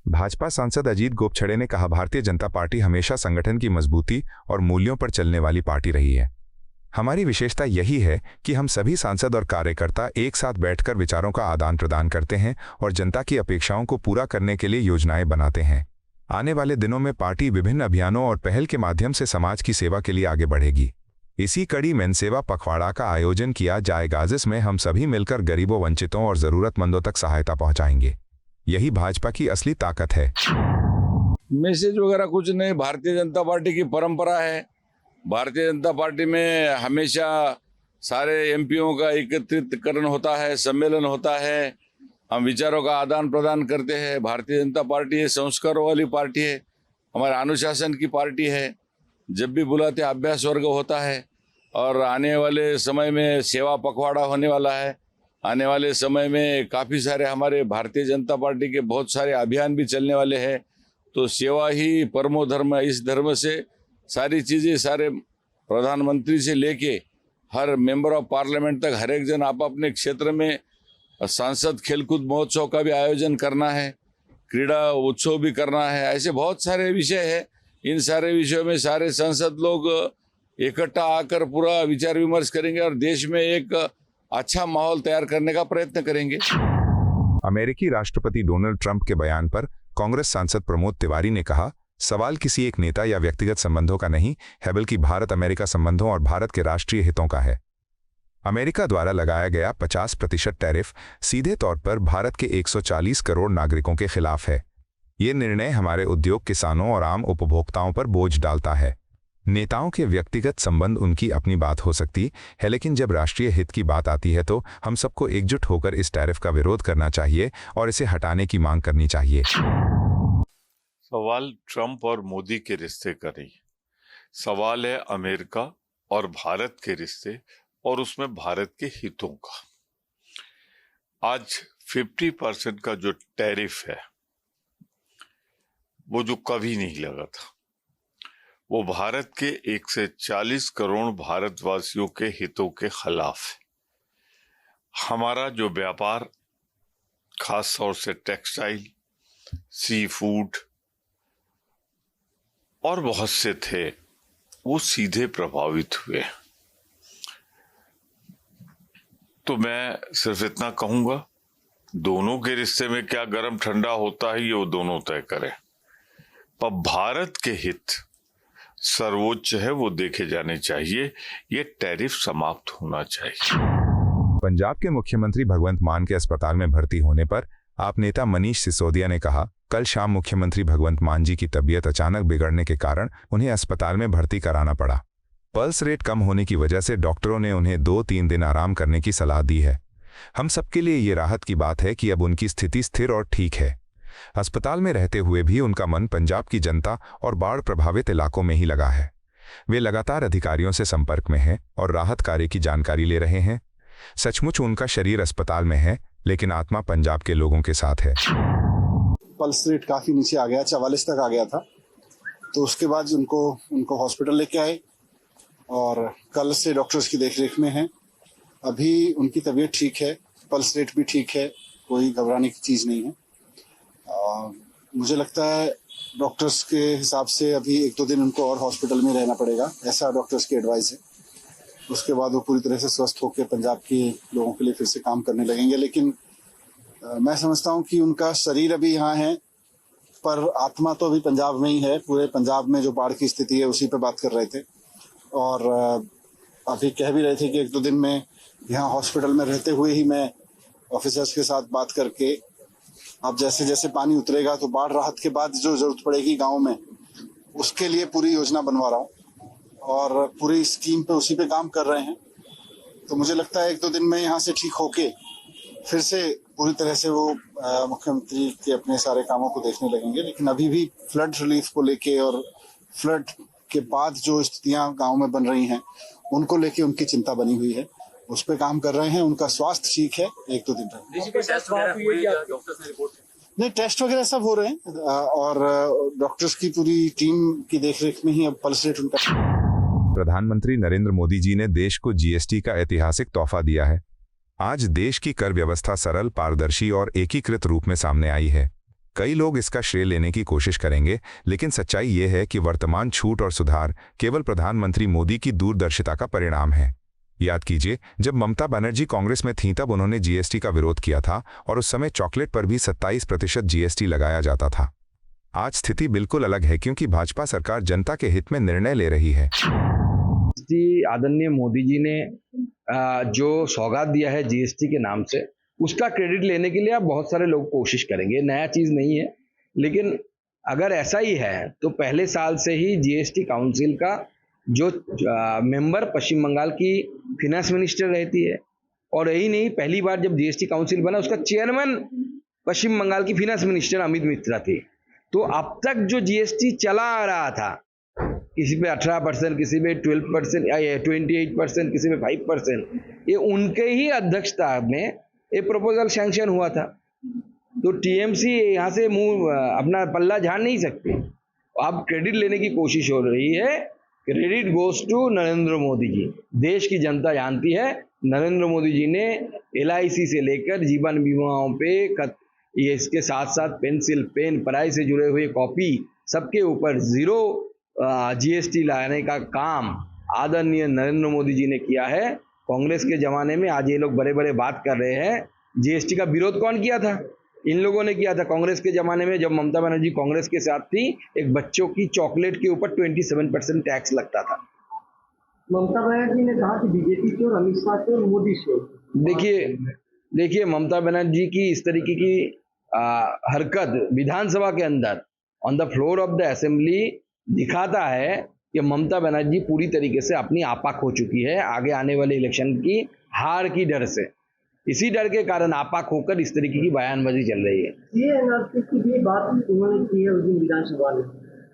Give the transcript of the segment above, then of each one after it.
भाजपा सांसद अजीत गोपछड़े ने कहा, भारतीय जनता पार्टी हमेशा संगठन की मजबूती और मूल्यों पर चलने वाली पार्टी रही है। हमारी विशेषता यही है कि हम सभी सांसद और कार्यकर्ता एक साथ बैठकर विचारों का आदान प्रदान करते हैं और जनता की अपेक्षाओं को पूरा करने के लिए योजनाएं बनाते हैं। आने वाले दिनों में पार्टी विभिन्न अभियानों और पहल के माध्यम से समाज की सेवा के लिए आगे बढ़ेगी। इसी कड़ी में सेवा पखवाड़ा का आयोजन किया जाएगा, जिसमें हम सभी मिलकर गरीबों, वंचितों और जरूरतमंदों तक सहायता पहुंचाएंगे। यही भाजपा की असली ताकत है। मैसेज वगैरह कुछ नहीं, भारतीय जनता पार्टी की परंपरा है। भारतीय जनता पार्टी में हमेशा सारे एमपीओ का एकत्रितकरण होता है, सम्मेलन होता है, हम विचारों का आदान प्रदान करते हैं। भारतीय जनता पार्टी संस्कारों वाली पार्टी है, हमारे अनुशासन की पार्टी है। जब भी बुलाते अभ्यास वर्ग होता है और आने वाले समय में सेवा पखवाड़ा होने वाला है। आने वाले समय में काफ़ी सारे हमारे भारतीय जनता पार्टी के बहुत सारे अभियान भी चलने वाले हैं। तो सेवा ही परमो धर्म, इस धर्म से सारी चीज़ें, सारे प्रधानमंत्री से लेके हर मेंबर ऑफ पार्लियामेंट तक हर एक जन आप अपने क्षेत्र में सांसद खेलकूद महोत्सव का भी आयोजन करना है, क्रीड़ा उत्सव भी करना है। ऐसे बहुत सारे विषय है। इन सारे विषयों में सारे सांसद लोग इकट्ठा आकर पूरा विचार विमर्श करेंगे और देश में एक अच्छा माहौल तैयार करने का प्रयत्न करेंगे। अमेरिकी राष्ट्रपति डोनाल्ड ट्रंप के बयान पर कांग्रेस सांसद प्रमोद तिवारी ने कहा, सवाल किसी एक नेता या व्यक्तिगत संबंधों का नहीं है, बल्कि भारत अमेरिका संबंधों और भारत के राष्ट्रीय हितों का है। अमेरिका द्वारा लगाया गया 50% टैरिफ सीधे तौर पर भारत के 140 करोड़ नागरिकों के खिलाफ है। ये निर्णय हमारे उद्योग, किसानों और आम उपभोक्ताओं पर बोझ डालता है। नेताओं के व्यक्तिगत संबंध उनकी अपनी बात हो सकती है, लेकिन जब राष्ट्रीय हित की बात आती है तो हम सबको एकजुट होकर इस टैरिफ का विरोध करना चाहिए और इसे हटाने की मांग करनी चाहिए। सवाल ट्रंप और मोदी के रिश्ते का नहीं, सवाल है अमेरिका और भारत के रिश्ते और उसमें भारत के हितों का। आज 50% का जो टैरिफ है, वो जो कभी नहीं लगा था, वो भारत के 140 करोड़ भारतवासियों के हितों के खिलाफ है। हमारा जो व्यापार, खास तौर से टेक्सटाइल, सी फूड और बहुत से थे, वो सीधे प्रभावित हुए। तो मैं सिर्फ इतना कहूंगा, दोनों के रिश्ते में क्या गर्म ठंडा होता है ये वो दोनों तय करें, पर भारत के हित सर्वोच्च है, वो देखे जाने चाहिए। ये टैरिफ समाप्त होना चाहिए। पंजाब के मुख्यमंत्री भगवंत मान के अस्पताल में भर्ती होने पर आप नेता मनीष सिसोदिया ने कहा, कल शाम मुख्यमंत्री भगवंत मान जी की तबीयत अचानक बिगड़ने के कारण उन्हें अस्पताल में भर्ती कराना पड़ा। पल्स रेट कम होने की वजह से डॉक्टरों ने उन्हें 2-3 दिन आराम करने की सलाह दी है। हम सबके लिए ये राहत की बात है कि अब उनकी स्थिति स्थिर और ठीक है। अस्पताल में रहते हुए भी उनका मन पंजाब की जनता और बाढ़ प्रभावित इलाकों में ही लगा है। वे लगातार अधिकारियों से संपर्क में हैं और राहत कार्य की जानकारी ले रहे हैं। सचमुच उनका शरीर अस्पताल में है, लेकिन आत्मा पंजाब के लोगों के साथ है। पल्स रेट काफी नीचे आ गया, 44 तक आ गया था। तो उसके बाद उनको हॉस्पिटल लेके आए और कल से डॉक्टर्स की देखरेख में हैं। अभी उनकी तबीयत ठीक है, पल्स रेट भी ठीक है, कोई घबराने की चीज़ नहीं है। मुझे लगता है डॉक्टर्स के हिसाब से अभी 1-2 दिन उनको और हॉस्पिटल में रहना पड़ेगा, ऐसा डॉक्टर्स की एडवाइस है। उसके बाद वो पूरी तरह से स्वस्थ होकर पंजाब के लोगों के लिए फिर से काम करने लगेंगे। लेकिन मैं समझता हूँ कि उनका शरीर अभी यहाँ है, पर आत्मा तो अभी पंजाब में ही है। पूरे पंजाब में जो बाढ़ की स्थिति है उसी पे बात कर रहे थे और अभी कह भी रहे थे कि 1-2 दिन में यहाँ हॉस्पिटल में रहते हुए ही मैं ऑफिसर्स के साथ बात करके, अब जैसे जैसे पानी उतरेगा तो बाढ़ राहत के बाद जो जरूरत पड़ेगी गांव में, उसके लिए पूरी योजना बनवा रहा हूँ और पूरी स्कीम पे उसी पे काम कर रहे हैं। तो मुझे लगता है 1-2 दिन में यहाँ से ठीक होके फिर से पूरी तरह से वो मुख्यमंत्री के अपने सारे कामों को देखने लगेंगे। लेकिन अभी भी फ्लड रिलीफ को लेके और फ्लड के बाद जो स्थितियां गांव में बन रही हैं उनको लेके उनकी चिंता बनी हुई है, उस पर काम कर रहे हैं। उनका स्वास्थ्य ठीक है, 1-2 दिन तक नहीं, टेस्ट वगैरह सब हो रहे हैं और डॉक्टर्स की पूरी टीम की देखरेख में ही अब पल्स रेट उनका। प्रधानमंत्री नरेंद्र मोदी जी ने देश को जीएसटी का ऐतिहासिक तोहफा दिया है। आज देश की कर व्यवस्था सरल, पारदर्शी और एकीकृत रूप में सामने आई है। कई लोग इसका श्रेय लेने की कोशिश करेंगे, लेकिन सच्चाई ये है कि वर्तमान छूट और सुधार केवल प्रधानमंत्री मोदी की दूरदर्शिता का परिणाम है। याद कीजिए, जब ममता बनर्जी कांग्रेस में थीं तब उन्होंने जीएसटी का विरोध किया था और उस समय चॉकलेट पर भी 27% जीएसटी लगाया जाता था। आज स्थिति बिल्कुल अलग है, क्योंकि भाजपा सरकार जनता के हित में निर्णय ले रही है। आदरणीय मोदी जी ने जो सौगात दिया है जीएसटी के नाम से, उसका क्रेडिट लेने के लिए आप बहुत सारे लोग कोशिश करेंगे। नया चीज नहीं है, लेकिन अगर ऐसा ही है तो पहले साल से ही जीएसटी काउंसिल का जो मेंबर पश्चिम बंगाल की फिनेंस मिनिस्टर रहती है, और यही नहीं, पहली बार जब जीएसटी काउंसिल बना उसका चेयरमैन पश्चिम बंगाल की फिनेंस मिनिस्टर अमित मित्रा थी। तो अब तक जो जीएसटी चला आ रहा था, किसी पे 18%, किसी पे 12% या 28%, किसी पे 5%, ये उनके ही अध्यक्षता में ये प्रपोजल सैंक्शन हुआ था। तो टीएमसी यहाँ से मुंह अपना पल्ला झाड़ नहीं सकती। अब क्रेडिट लेने की कोशिश हो रही है। Credit goes to Narendra Modi ji. देश की जनता जानती है, नरेंद्र मोदी जी ने LIC से लेकर जीवन बीमाओं पे, ये इसके साथ साथ पेंसिल, पेन, पढ़ाई से जुड़े हुए कॉपी, सबके ऊपर 0 जीएसटी लाने का काम आदरणीय नरेंद्र मोदी जी ने किया है। कांग्रेस के जमाने में आज ये लोग बड़े बड़े बात कर रहे हैं, जीएसटी का विरोध कौन किया था? इन लोगों ने किया था। कांग्रेस के जमाने में जब ममता बनर्जी कांग्रेस के साथ थी, एक बच्चों की चॉकलेट के ऊपर 27% टैक्स लगता था। ममता बनर्जी ने कहा कि बीजेपी चोर, अमित शाह चोर, मोदी चोर। देखिए ममता बनर्जी की इस तरीके की हरकत विधानसभा के अंदर on the floor of the assembly दिखाता है कि ममता बनर्जी पूरी तरीके से अपनी आपा खो चुकी है आगे आने वाले इलेक्शन की हार की डर से। इसी डर के कारण आपा खोकर इस तरीके की बयानबाजी चल रही है। सीएनआरसी की भी बात उन्होंने की है उस दिन विधानसभा में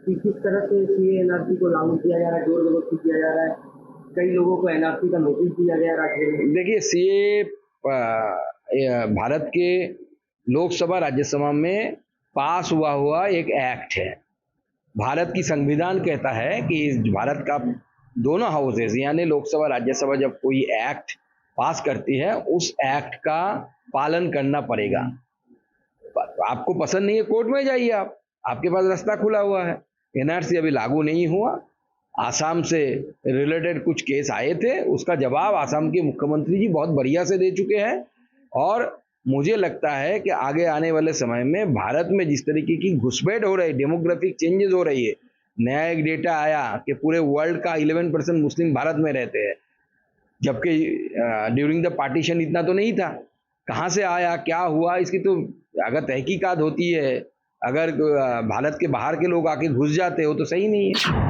कि किस तरह से सीएनआरसी को लागू किया जा रहा है, जोर जबरदस्ती किया जा रहा है, कई लोगों को एनआरसी का नोटिस दिया गया राज्य में। देखिए, सीए भारत के लोकसभा राज्यसभा में पास हुआ एक एक्ट है। भारत की संविधान कहता है कि भारत का दोनों हाउसेस यानी लोकसभा राज्यसभा जब कोई एक्ट पास करती है, उस एक्ट का पालन करना पड़ेगा। आपको पसंद नहीं है, कोर्ट में जाइए, आपके पास रास्ता खुला हुआ है। एनआरसी अभी लागू नहीं हुआ। आसाम से रिलेटेड कुछ केस आए थे, उसका जवाब आसाम के मुख्यमंत्री जी बहुत बढ़िया से दे चुके हैं। और मुझे लगता है कि आगे आने वाले समय में भारत में जिस तरीके की घुसपैठ हो रही, डेमोग्राफिक चेंजेस हो रही है, नया एक डेटा आया कि पूरे वर्ल्ड का 11% मुस्लिम भारत में रहते हैं, जबकि ड्यूरिंग द पार्टीशन इतना तो नहीं था। कहाँ से आया, क्या हुआ, इसकी तो अगर तहकीकात होती है, अगर भारत के बाहर के लोग आके घुस जाते हो तो सही नहीं है।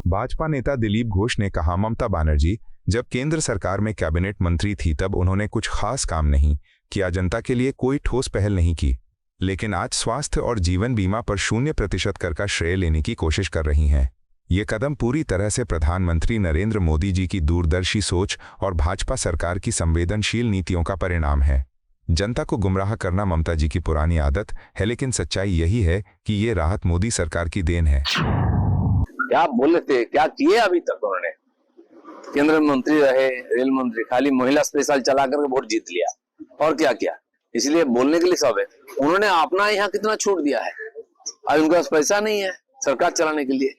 भाजपा नेता दिलीप घोष ने कहा, ममता बनर्जी जब केंद्र सरकार में कैबिनेट मंत्री थी तब उन्होंने कुछ खास काम नहीं किया, जनता के लिए कोई ठोस पहल नहीं की, लेकिन आज स्वास्थ्य और जीवन बीमा पर 0% कर का श्रेय लेने की कोशिश कर रही हैं। ये कदम पूरी तरह से प्रधानमंत्री नरेंद्र मोदी जी की दूरदर्शी सोच और भाजपा सरकार की संवेदनशील नीतियों का परिणाम है। जनता को गुमराह करना ममता जी की पुरानी आदत है, लेकिन सच्चाई यही है कि ये राहत मोदी सरकार की देन है। क्या बोले थे, क्या किए अभी तक उन्होंने? केंद्र मंत्री रहे, रेल मंत्री, खाली महिला स्पेशल चला करके वोट जीत लिया, और क्या किया? इसलिए बोलने के लिए सब है। उन्होंने अपना यहाँ कितना छूट दिया है, आज उनके पास पैसा नहीं है सरकार चलाने के लिए।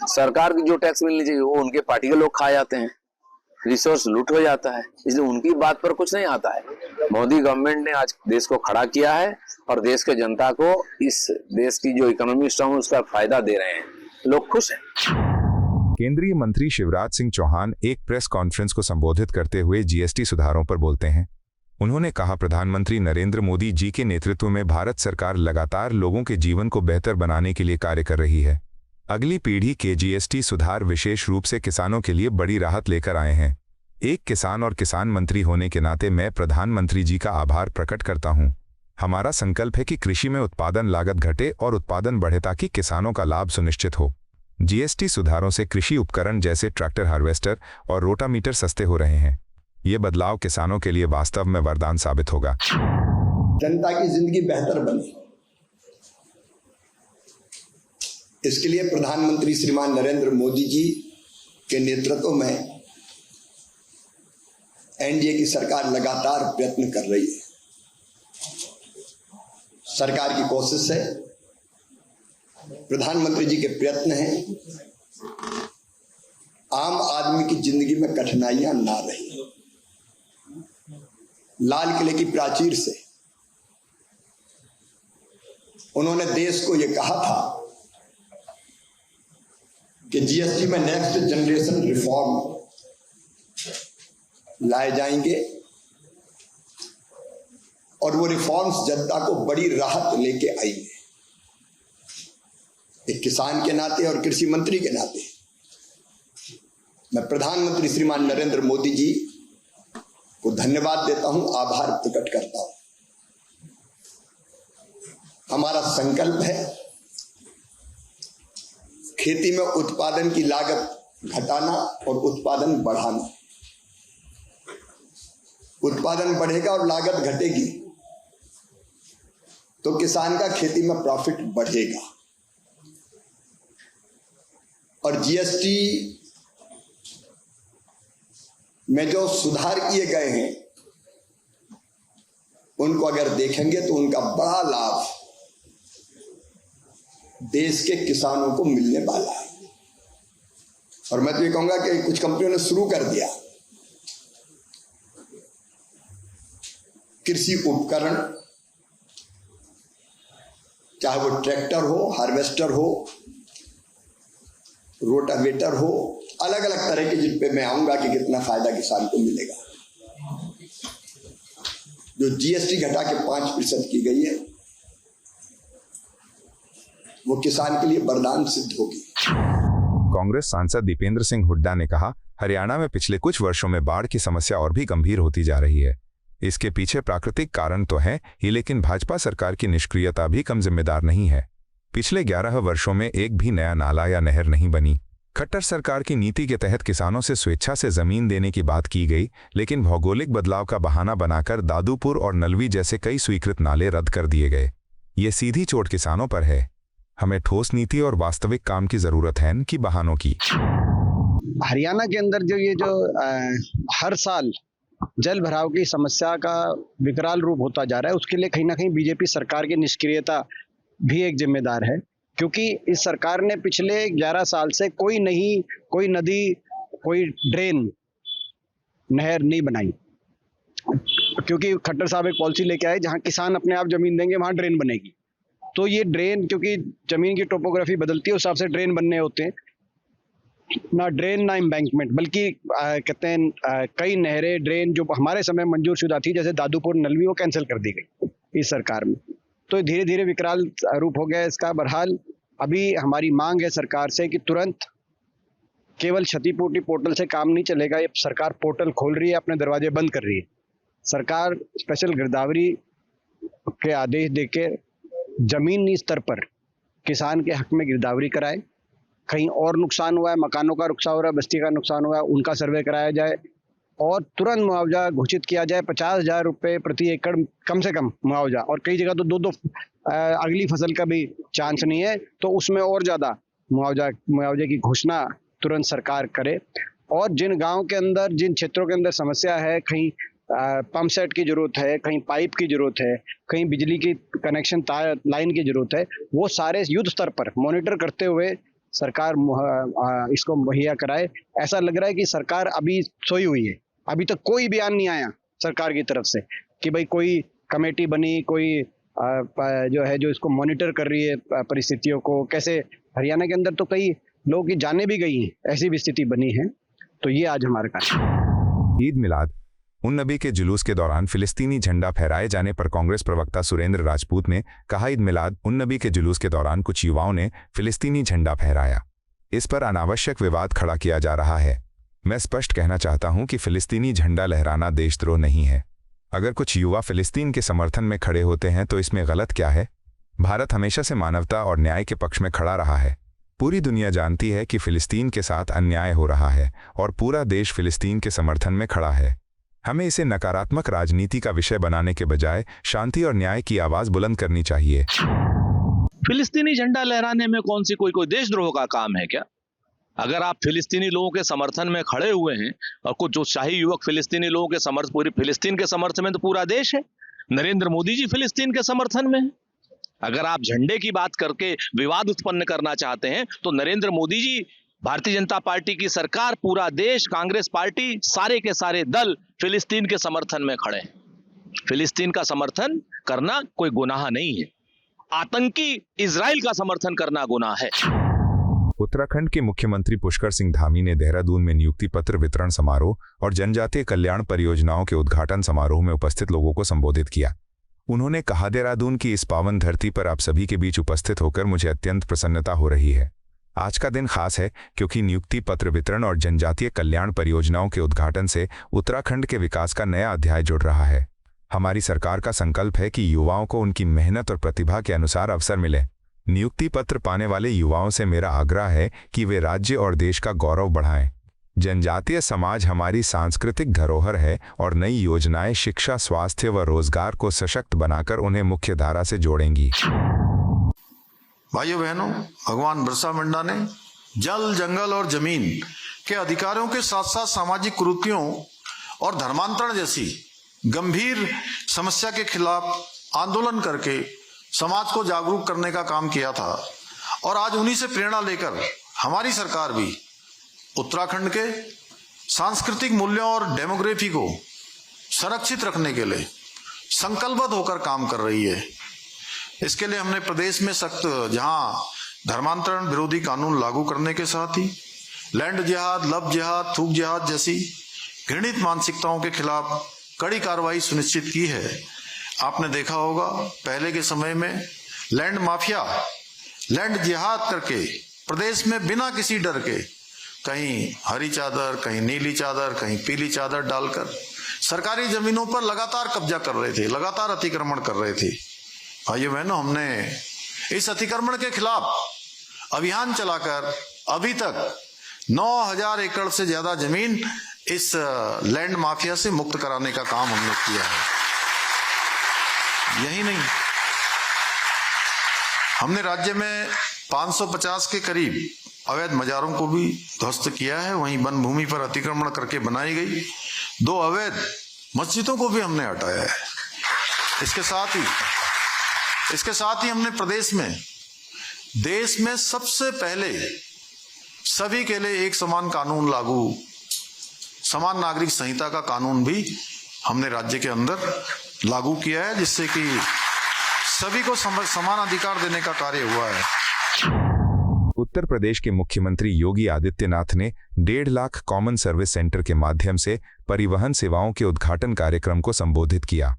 सरकार की जो टैक्स मिलनी चाहिए वो उनके पार्टी के लोग खा जाते हैं, रिसोर्स लूट हो जाता है, इसलिए उनकी बात पर कुछ नहीं आता है। मोदी गवर्नमेंट ने आज देश को खड़ा किया है और देश के जनता को इस देश की जो इकोनॉमी स्ट्रांग है उसका फायदा दे रहे हैं, लोग खुश हैं। केंद्रीय मंत्री शिवराज सिंह चौहान एक प्रेस कॉन्फ्रेंस को संबोधित करते हुए जीएसटी सुधारों पर बोलते हैं। उन्होंने कहा, प्रधानमंत्री नरेंद्र मोदी जी के नेतृत्व में भारत सरकार लगातार लोगों के जीवन को बेहतर बनाने के लिए कार्य कर रही है। अगली पीढ़ी के जीएसटी सुधार विशेष रूप से किसानों के लिए बड़ी राहत लेकर आए हैं। एक किसान और किसान मंत्री होने के नाते मैं प्रधानमंत्री जी का आभार प्रकट करता हूं। हमारा संकल्प है कि कृषि में उत्पादन लागत घटे और उत्पादन बढ़े ताकि किसानों का लाभ सुनिश्चित हो। जीएसटी सुधारों से कृषि उपकरण जैसे ट्रैक्टर, हार्वेस्टर और रोटामीटर सस्ते हो रहे हैं। ये बदलाव किसानों के लिए वास्तव में वरदान साबित होगा। जनता की जिंदगी बेहतर बने, इसके लिए प्रधानमंत्री श्रीमान नरेंद्र मोदी जी के नेतृत्व में एनडीए की सरकार लगातार प्रयत्न कर रही है। सरकार की कोशिश है, प्रधानमंत्री जी के प्रयत्न हैं, आम आदमी की जिंदगी में कठिनाइयां ना रही। लाल किले की प्राचीर से उन्होंने देश को यह कहा था कि जीएसटी में नेक्स्ट जनरेशन रिफॉर्म लाए जाएंगे और वो रिफॉर्म्स जनता को बड़ी राहत लेके आएंगे। एक किसान के नाते और कृषि मंत्री के नाते मैं प्रधानमंत्री श्रीमान नरेंद्र मोदी जी को धन्यवाद देता हूं, आभार प्रकट करता हूं। हमारा संकल्प है खेती में उत्पादन की लागत घटाना और उत्पादन बढ़ाना। उत्पादन बढ़ेगा और लागत घटेगी तो किसान का खेती में प्रॉफिट बढ़ेगा। और जीएसटी में जो सुधार किए गए हैं उनको अगर देखेंगे तो उनका बड़ा लाभ देश के किसानों को मिलने वाला है। और मैं तो ये कहूंगा कि कुछ कंपनियों ने शुरू कर दिया, कृषि उपकरण, चाहे वो ट्रैक्टर हो, हार्वेस्टर हो, रोटावेटर हो, अलग अलग तरह के, जिन पे मैं आऊंगा कि कितना फायदा किसान को मिलेगा। जो जीएसटी घटा के 5% की गई है वो किसान के लिए वरदान सिद्ध होगी। कांग्रेस सांसद दीपेंद्र सिंह हुड्डा ने कहा, हरियाणा में पिछले कुछ वर्षों में बाढ़ की समस्या और भी गंभीर होती जा रही है। इसके पीछे प्राकृतिक कारण तो है ही, लेकिन भाजपा सरकार की निष्क्रियता भी कम जिम्मेदार नहीं है। पिछले 11 वर्षों में एक भी नया नाला या नहर नहीं बनी। खट्टर सरकार की नीति के तहत किसानों से स्वेच्छा से जमीन देने की बात की गई, लेकिन भौगोलिक बदलाव का बहाना बनाकर दादूपुर और नलवी जैसे कई स्वीकृत नाले रद्द कर दिए गए। ये सीधी चोट किसानों पर है। हमें ठोस नीति और वास्तविक काम की जरूरत है, न कि बहानों की। हरियाणा के अंदर जो हर साल जल भराव की समस्या का विकराल रूप होता जा रहा है, उसके लिए कहीं ना कहीं बीजेपी सरकार की निष्क्रियता भी एक जिम्मेदार है। क्योंकि इस सरकार ने पिछले 11 साल से कोई नदी, कोई ड्रेन, नहर नहीं बनाई। क्योंकि खट्टर साहब एक पॉलिसी लेके आए, जहां किसान अपने आप जमीन देंगे वहां ड्रेन बनेगी। तो ये ड्रेन, क्योंकि जमीन की टोपोग्राफी बदलती है, उस हिसाब से ड्रेन बनने होते हैं। ना ड्रेन ना एम्बैंकमेंट, बल्कि कहते हैं कई नहरें, ड्रेन जो हमारे समय मंजूर शुदा थी, जैसे दादूपुर, नलवी, वो कैंसिल कर दी गई इस सरकार में। तो धीरे धीरे विकराल रूप हो गया इसका। बहरहाल अभी हमारी मांग है सरकार से कि तुरंत केवल क्षतिपूर्ति पोर्टल से काम नहीं चलेगा। ये सरकार पोर्टल खोल रही है, अपने दरवाजे बंद कर रही है। सरकार स्पेशल गिरदावरी के आदेश देके जमीनी स्तर पर किसान के हक में गिरदावरी कराए। कहीं और नुकसान हुआ है, मकानों का नुकसान हो रहा है, बस्ती का नुकसान हुआ है, उनका सर्वे कराया जाए और तुरंत मुआवजा घोषित किया जाए। 50,000 रुपये प्रति एकड़ कम से कम मुआवजा, और कई जगह तो दो अगली फसल का भी चांस नहीं है, तो उसमें और ज़्यादा मुआवजे की घोषणा तुरंत सरकार करे। और जिन गाँव के अंदर, जिन क्षेत्रों के अंदर समस्या है, कहीं पंप सेट की जरूरत है, कहीं पाइप की जरूरत है, कहीं बिजली की कनेक्शन तार लाइन की जरूरत है, वो सारे युद्ध स्तर पर मॉनिटर करते हुए सरकार इसको मुहैया कराए। ऐसा लग रहा है कि सरकार अभी सोई हुई है। अभी तक कोई बयान नहीं आया सरकार की तरफ से कि भाई कोई कमेटी बनी, कोई जो इसको मॉनिटर कर रही है परिस्थितियों को। कैसे हरियाणा के अंदर तो कई लोगों की जानें भी गई हैं, ऐसी भी स्थिति बनी है। तो ये आज हमारा कार्य। ईद मिलाद उन नबी के जुलूस के दौरान फिलिस्तीनी झंडा फहराए जाने पर कांग्रेस प्रवक्ता सुरेंद्र राजपूत ने कहा, ईद मिलाद उन नबी के जुलूस के दौरान कुछ युवाओं ने फिलिस्तीनी झंडा फहराया। इस पर अनावश्यक विवाद खड़ा किया जा रहा है। मैं स्पष्ट कहना चाहता हूं कि फिलिस्तीनी झंडा लहराना देशद्रोह नहीं है। अगर कुछ युवा फिलिस्तीन के समर्थन में खड़े होते हैं तो इसमें गलत क्या है? भारत हमेशा से मानवता और न्याय के पक्ष में खड़ा रहा है। पूरी दुनिया जानती है कि फिलिस्तीन के साथ अन्याय हो रहा है और पूरा देश फिलिस्तीन के समर्थन में खड़ा है। हमें इसे नकारात्मक राजनीति का विषय बनाने के बजाय शांति और न्याय की आवाज बुलंद करनी चाहिए। फिलिस्तीनी झंडा लहराने में कौन सी कोई देशद्रोह का काम है क्या? अगर आप फिलिस्तीनी लोगों के समर्थन में खड़े हुए हैं और कुछ उत्साही युवक फिलिस्तीनी लोगों के समर्थन, पूरी फिलिस्तीन के समर्थन में तो पूरा देश है, नरेंद्र मोदी जी फिलिस्तीन के समर्थन में है। अगर आप झंडे की बात करके विवाद उत्पन्न करना चाहते हैं तो नरेंद्र मोदी जी, भारतीय जनता पार्टी की सरकार, पूरा देश, कांग्रेस पार्टी, सारे के सारे दल फिलिस्तीन के समर्थन में खड़े हैं। फिलिस्तीन का समर्थन करना कोई गुनाह नहीं है, आतंकी इजराइल का समर्थन करना गुनाह है। उत्तराखंड के मुख्यमंत्री पुष्कर सिंह धामी ने देहरादून में नियुक्ति पत्र वितरण समारोह और जनजातीय कल्याण परियोजनाओं के उद्घाटन समारोह में उपस्थित लोगों को संबोधित किया। उन्होंने कहा, देहरादून की इस पावन धरती पर आप सभी के बीच उपस्थित होकर मुझे अत्यंत प्रसन्नता हो रही है। आज का दिन खास है क्योंकि नियुक्ति पत्र वितरण और जनजातीय कल्याण परियोजनाओं के उद्घाटन से उत्तराखंड के विकास का नया अध्याय जुड़ रहा है। हमारी सरकार का संकल्प है कि युवाओं को उनकी मेहनत और प्रतिभा के अनुसार अवसर मिले। नियुक्ति पत्र पाने वाले युवाओं से मेरा आग्रह है कि वे राज्य और देश का गौरव बढ़ाएं। जनजातीय समाज हमारी सांस्कृतिक धरोहर है और नई योजनाएं शिक्षा, स्वास्थ्य व रोजगार को सशक्त बनाकर उन्हें मुख्य धारा से जोड़ेंगी। भाइयों बहनों, भगवान बिरसा मुंडा ने जल, जंगल और जमीन के अधिकारों के साथ साथ सामाजिक कुरीतियों और धर्मांतरण जैसी गंभीर समस्या के खिलाफ आंदोलन करके समाज को जागरूक करने का काम किया था और आज उन्हीं से प्रेरणा लेकर हमारी सरकार भी उत्तराखंड के सांस्कृतिक मूल्यों और डेमोग्राफी को संरक्षित रखने के लिए संकल्पबद्ध होकर काम कर रही है। इसके लिए हमने प्रदेश में सख्त जहां धर्मांतरण विरोधी कानून लागू करने के साथ ही लैंड जिहाद, लब जिहाद, थूक जिहाद जैसी घृणित मानसिकताओं के खिलाफ कड़ी कार्रवाई सुनिश्चित की है। आपने देखा होगा पहले के समय में लैंड माफिया लैंड जिहाद करके प्रदेश में बिना किसी डर के कहीं हरी चादर, कहीं नीली चादर, कहीं पीली चादर डालकर सरकारी जमीनों पर लगातार कब्जा कर रहे थे, लगातार अतिक्रमण कर रहे थे। भाइयों बहनों, हमने इस अतिक्रमण के खिलाफ अभियान चलाकर अभी तक 9000 एकड़ से ज्यादा जमीन इस लैंड माफिया से मुक्त कराने का काम हमने किया है। यही नहीं, हमने राज्य में 550 के करीब अवैध मजारों को भी ध्वस्त किया है। वहीं वन भूमि पर अतिक्रमण करके बनाई गई 2 अवैध मस्जिदों को भी हमने हटाया है। इसके साथ ही हमने प्रदेश में देश में सबसे पहले सभी के लिए एक समान कानून लागू, समान नागरिक संहिता का कानून भी हमने राज्य के अंदर लागू किया है, जिससे कि सभी को समान अधिकार देने का कार्य हुआ है। उत्तर प्रदेश के मुख्यमंत्री योगी आदित्यनाथ ने 1.5 लाख कॉमन सर्विस सेंटर के माध्यम से परिवहन सेवाओं के उद्घाटन कार्यक्रम को संबोधित किया।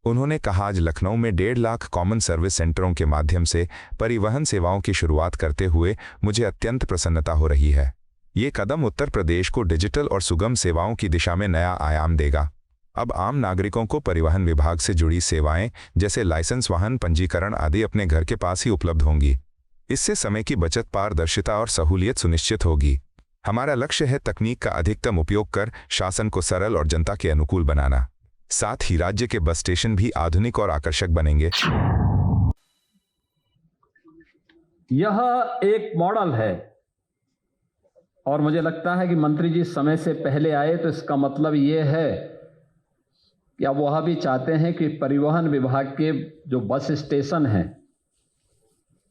उन्होंने कहा, आज लखनऊ में 1.5 लाख कॉमन सर्विस सेंटरों के माध्यम से परिवहन सेवाओं की शुरुआत करते हुए मुझे अत्यंत प्रसन्नता हो रही है। ये कदम उत्तर प्रदेश को डिजिटल और सुगम सेवाओं की दिशा में नया आयाम देगा। अब आम नागरिकों को परिवहन विभाग से जुड़ी सेवाएं जैसे लाइसेंस, वाहन पंजीकरण आदि अपने घर के पास ही उपलब्ध होंगी। इससे समय की बचत, पारदर्शिता और सहूलियत सुनिश्चित होगी। हमारा लक्ष्य है तकनीक का अधिकतम उपयोग कर शासन को सरल और जनता के अनुकूल बनाना। साथ ही राज्य के बस स्टेशन भी आधुनिक और आकर्षक बनेंगे। यह एक मॉडल है और मुझे लगता है कि मंत्री जी समय से पहले आए, तो इसका मतलब ये है कि अब वह भी चाहते हैं कि परिवहन विभाग के जो बस स्टेशन हैं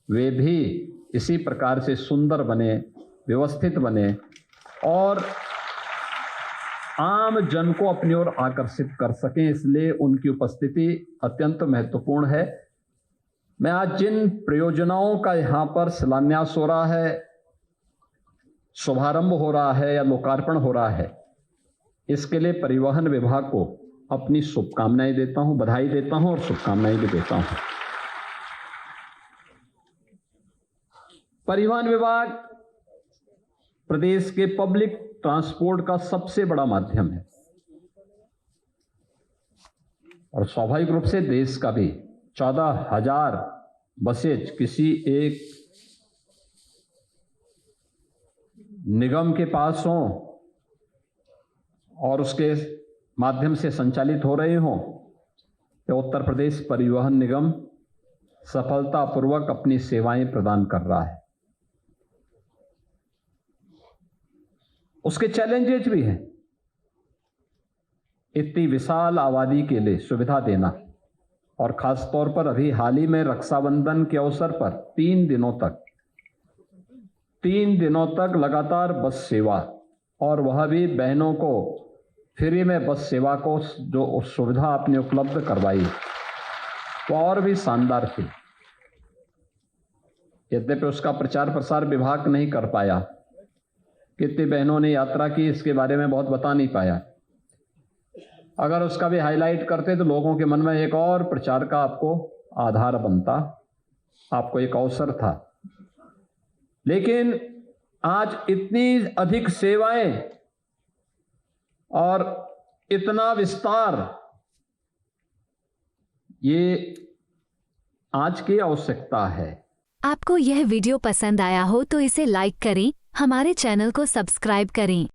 वे भी इसी प्रकार से सुंदर बने, व्यवस्थित बने और आम जन को अपनी ओर आकर्षित कर सकें। इसलिए उनकी उपस्थिति अत्यंत महत्वपूर्ण है। मैं आज जिन परियोजनाओं का यहाँ पर शिलान्यास हो रहा है, शुभारंभ हो रहा है या लोकार्पण हो रहा है, इसके लिए परिवहन विभाग को अपनी शुभकामनाएं देता हूं, बधाई देता हूं और शुभकामनाएं भी देता हूं। परिवहन विभाग प्रदेश के पब्लिक ट्रांसपोर्ट का सबसे बड़ा माध्यम है और स्वाभाविक रूप से देश का भी। 14,000 बसेज किसी एक निगम के पास हों और उसके माध्यम से संचालित हो रहे हों, तो उत्तर प्रदेश परिवहन निगम सफलतापूर्वक अपनी सेवाएं प्रदान कर रहा है। उसके चैलेंजेस भी हैं। इतनी विशाल आबादी के लिए सुविधा देना, और खास तौर पर अभी हाल ही में रक्षाबंधन के अवसर पर 3 दिनों तक लगातार बस सेवा, और वह भी बहनों को फ्री में बस सेवा को जो सुविधा आपने उपलब्ध करवाई वो और भी शानदार थी। यद्यपि उसका प्रचार प्रसार विभाग नहीं कर पाया, कितनी बहनों ने यात्रा की इसके बारे में बहुत बता नहीं पाया। अगर उसका भी हाईलाइट करते तो लोगों के मन में एक और प्रचार का आपको आधार बनता, आपको एक अवसर था। लेकिन आज इतनी अधिक सेवाएं और इतना विस्तार, ये आज की आवश्यकता है। आपको यह वीडियो पसंद आया हो तो इसे लाइक करें, हमारे चैनल को सब्सक्राइब करें